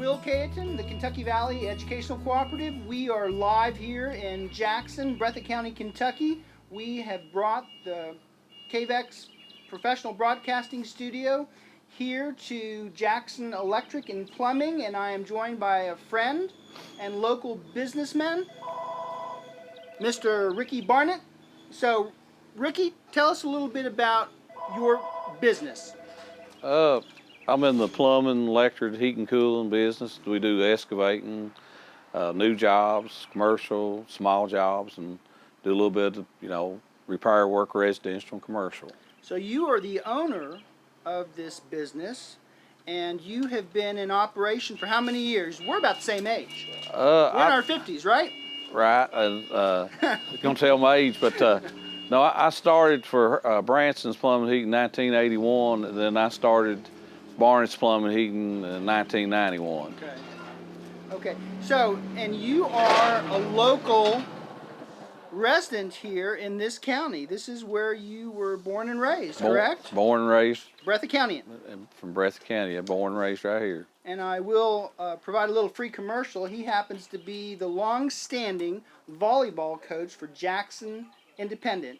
Will Cayeton, the Kentucky Valley Educational Cooperative. We are live here in Jackson, Breathitt County, Kentucky. We have brought the KVEX Professional Broadcasting Studio here to Jackson Electric and Plumbing, and I am joined by a friend and local businessman, Mr. Ricky Barnett. So, Ricky, tell us a little bit about your business. I'm in the plumbing, electric, heating, cooling business. We do excavating, new jobs, commercial, small jobs, and do a little bit of, repair work, residential and commercial. So you are the owner of this business, and you have been in operation for how many years? We're about the same age. We're in our 50s, right? Right, and gonna tell my age, but no, I started for Branson's Plumbing and Heating in 1981, and then I started Barnett's Plumbing and Heating in 1991. Okay. So, and you are a local resident here in this county. This is where you were born and raised, correct? Born and raised. Breathitt County. From Breathitt County, born and raised right here. And I will provide a little free commercial. He happens to be the long-standing volleyball coach for Jackson Independent,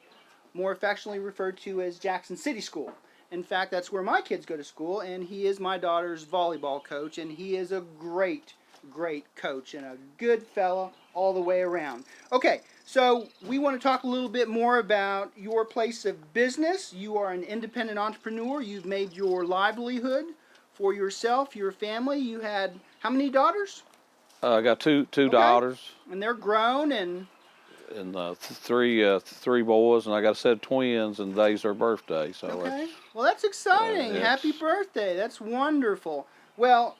more affectionately referred to as Jackson City School. In fact, that's where my kids go to school, and he is my daughter's volleyball coach, and he is a great, great coach and a good fella all the way around. Okay, so we want to talk a little bit more about your place of business. You are an independent entrepreneur. You've made your livelihood for yourself, your family. You had how many daughters? I got two daughters. And they're grown and three boys, and I got a set of twins, and today's their birthday. So okay. Well, that's exciting. Happy birthday. That's wonderful. Well,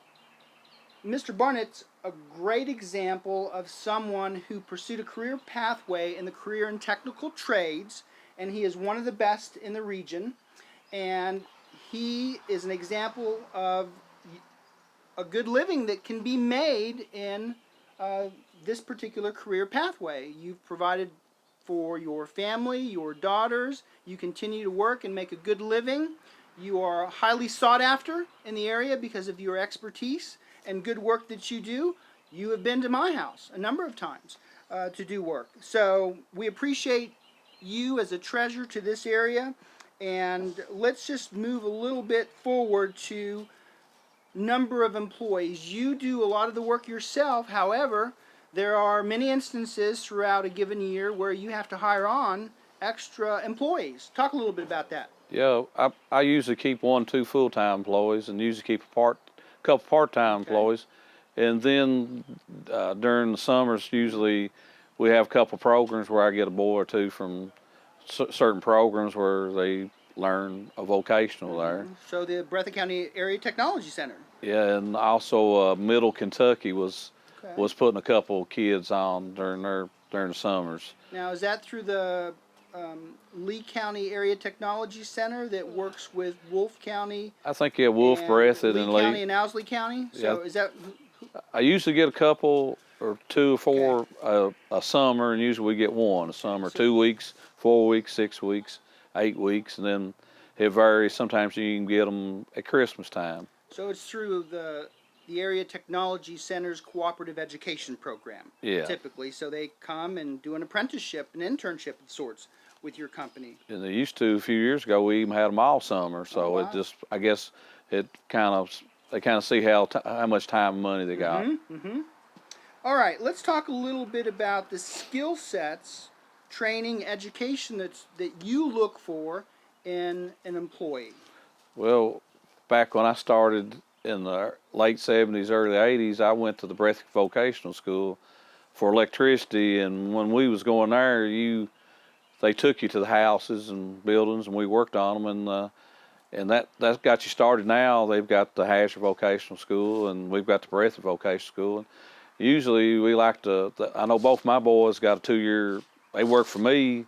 Mr. Barnett's a great example of someone who pursued a career pathway in the career and technical trades, and he is one of the best in the region. And he is an example of a good living that can be made in this particular career pathway. You've provided for your family, your daughters. You continue to work and make a good living. You are highly sought after in the area because of your expertise and good work that you do. You have been to my house a number of times to do work. So we appreciate you as a treasure to this area. And let's just move a little bit forward to number of employees. You do a lot of the work yourself. However, there are many instances throughout a given year where you have to hire on extra employees. Talk a little bit about that. Yeah, I usually keep 1-2 full-time employees and usually keep a couple part-time employees. And then during the summers, usually we have a couple programs where I get a boy or two from certain programs where they learn a vocational there. So the Breathitt County Area Technology Center. Yeah, and also Middle Kentucky was putting a couple of kids on during the summers. Now, is that through the Lee County Area Technology Center that works with Wolfe County? I think Wolfe, Breathitt, and Lee County and Owsley County. So is that? I usually get a couple or 2 or 4 a summer, and usually we get one a summer. 2 weeks, 4 weeks, 6 weeks, 8 weeks, and then it varies. Sometimes you can get them at Christmas time. So it's through the Area Technology Center's Cooperative Education Program. Yeah. Typically, so they come and do an apprenticeship, an internship of sorts with your company. And they used to a few years ago. We even had them all summer. So it just, I guess, they kind of see how much time and money they got. All right, let's talk a little bit about the skill sets, training, education that you look for in an employee. Well, back when I started in the late 70s, early 80s, I went to the Breathitt Vocational School for electricity, and when we was going there, they took you to the houses and buildings, and we worked on them, and that got you started. Now they've got the Hasher Vocational School, and we've got the Breathitt Vocational School. And usually we like to, I know both my boys got a 2-year, they worked for me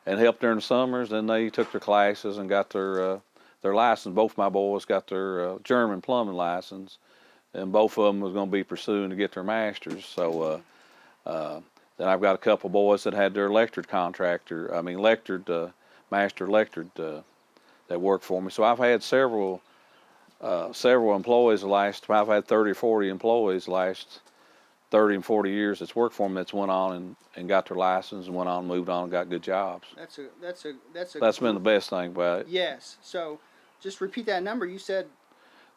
and helped during the summers, then they took their classes and got their license. Both my boys got their German plumbing license, and both of them was going to be pursuing to get their masters. So then I've got a couple boys that had their master electric that worked for me. So I've had several several employees I've had 30 or 40 employees the last 30 and 40 years that's worked for them that's went on and got their license and went on, moved on, and got good jobs. That's been the best thing about it. Yes. So, just repeat that number. You said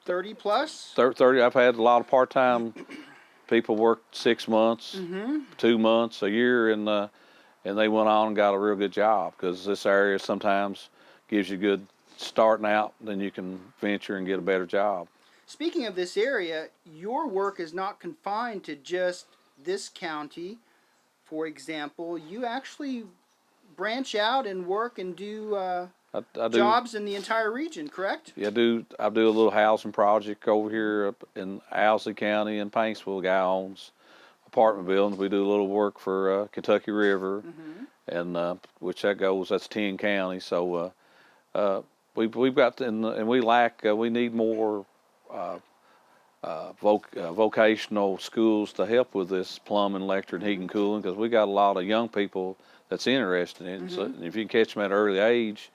30 plus. 30. I've had a lot of part-time people work 6 months, 2 months, a year, and they went on and got a real good job because this area sometimes gives you good starting out, then you can venture and get a better job. Speaking of this area, your work is not confined to just this county. For example, you actually branch out and work and do I do jobs in the entire region, correct? Yeah, I do a little housing project over here up in Owsley County in Paintsville. The guy owns apartment buildings. We do a little work for Kentucky River, and which that's 10 counties. So we've got and we need more vocational schools to help with this plumbing, electric, and heating and cooling, because we got a lot of young people that's interested in it. So if you can catch them at an early age,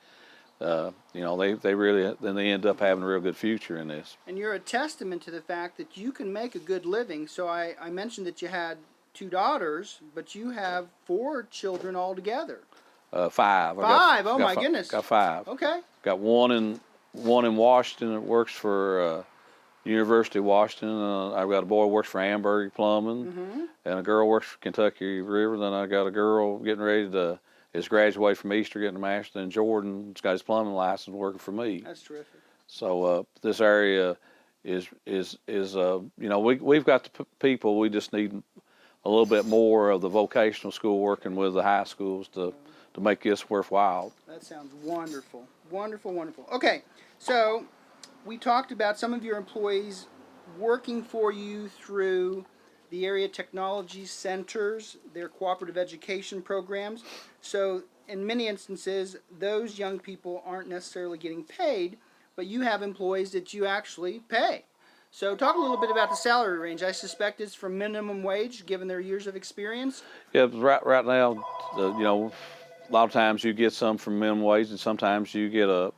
they really then they end up having a real good future in this. And you're a testament to the fact that you can make a good living. So I mentioned that you had 2 daughters, but you have 4 children altogether. 5. 5. Oh my goodness. Got 5. Okay. Got one in Washington that works for University of Washington. I've got a boy who works for Amberg Plumbing, and a girl works for Kentucky River. Then I got a girl getting ready to graduate from Easter, getting a master's. And Jordan's got his plumbing license, working for me. That's terrific. So this area is we've got the people. We just need a little bit more of the vocational school working with the high schools to make this worthwhile. That sounds wonderful. Wonderful, wonderful. Okay, so we talked about some of your employees working for you through the area technology centers, their cooperative education programs. So in many instances, those young people aren't necessarily getting paid, but you have employees that you actually pay. So talk a little bit about the salary range. I suspect it's from minimum wage, given their years of experience. Yeah, right now, a lot of times you get some from minimum wage, and sometimes you get a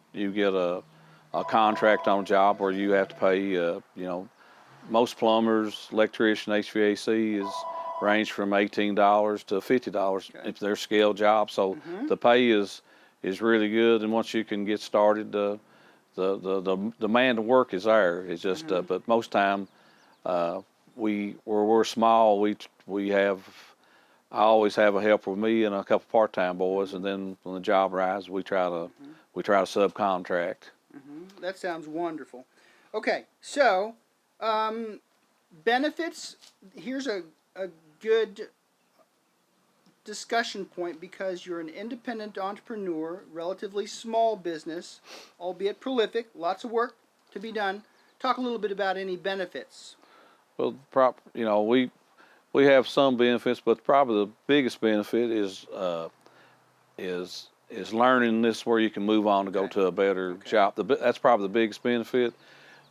contract on a job where you have to pay. Most plumbers, electrician, HVAC is range from $18 to $50 if they're scale jobs. So the pay is really good, and once you can get started, the demand to work is there. It's just, but most time we're small. I always have a helper with me and a couple part-time boys, and then when the job arises, we try to subcontract. That sounds wonderful. Okay, so benefits. Here's a good discussion point, because you're an independent entrepreneur, relatively small business, albeit prolific, lots of work to be done. Talk a little bit about any benefits. Well, we have some benefits, but probably the biggest benefit is learning this, where you can move on to go to a better job. That's probably the biggest benefit,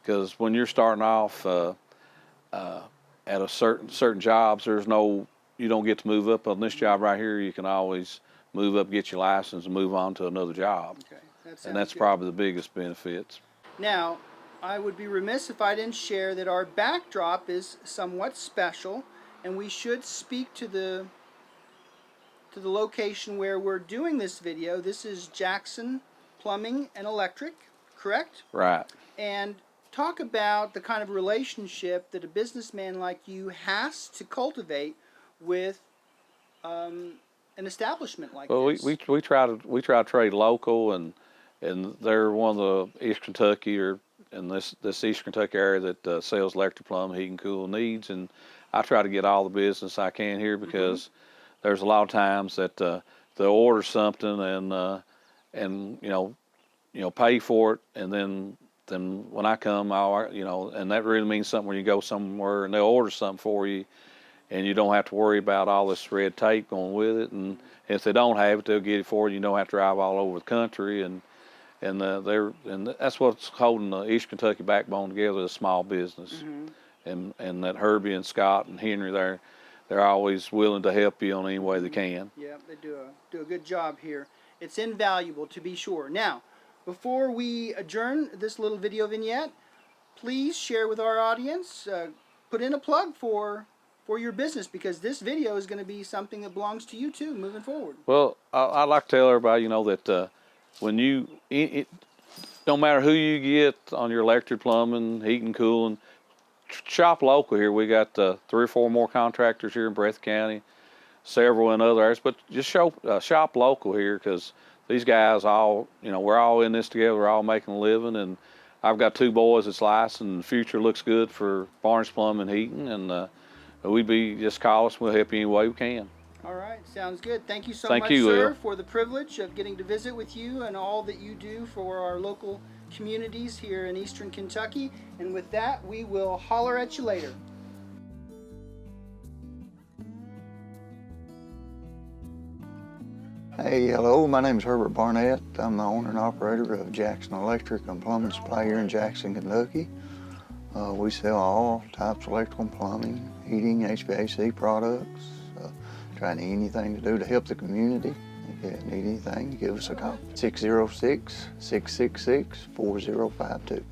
because when you're starting off at a certain jobs, you don't get to move up. On this job right here, you can always move up, get your license, and move on to another job. Okay, and that's good. Probably the biggest benefits. Now, I would be remiss if I didn't share that our backdrop is somewhat special, and we should speak to the location where we're doing this video. This is Jackson Plumbing and Electric, correct? Right. And talk about the kind of relationship that a businessman like you has to cultivate with an establishment like this. Well, we try to trade local, and they're one of the East Kentucky in this East Kentucky area that sells electric, plumbing, heating, cool needs, and I try to get all the business I can here, because there's a lot of times that they'll order something and pay for it, and then when I come, and that really means something when you go somewhere and they'll order something for you, and you don't have to worry about all this red tape going with it. And if they don't have it, they'll get it for you. You don't have to drive all over the country, and that's what's holding the East Kentucky backbone together, is small business. And that Herbie and Scott and Henry, they're always willing to help you on any way they can. Yeah, they do a good job here. It's invaluable, to be sure. Now, before we adjourn this little video vignette, please share with our audience. Put in a plug for your business, because this video is going to be something that belongs to you too moving forward. Well, I like to tell everybody, that when no matter who you get on your electric, plumbing, heating, cooling, shop local here. We got 3 or 4 more contractors here in Breathitt County, several in other areas, but just shop local here, because these guys all, we're all in this together. We're all making a living, and I've got 2 boys that's licensed, and the future looks good for Barnes Plumbing and Heating, and just call us. We'll help you any way we can. All right, sounds good. Thank you so Thank much, you, sir, Will, for the privilege of getting to visit with you and all that you do for our local communities here in Eastern Kentucky. And with that, we will holler at you later. Hey, hello, my name is Herbert Barnett. I'm the owner and operator of Jackson Electric and Plumbing Supply here in Jackson, Kentucky. We sell all types of electrical and plumbing, heating, HVAC products, trying anything to do to help the community. If you need anything, give us a call. 606-666-4052.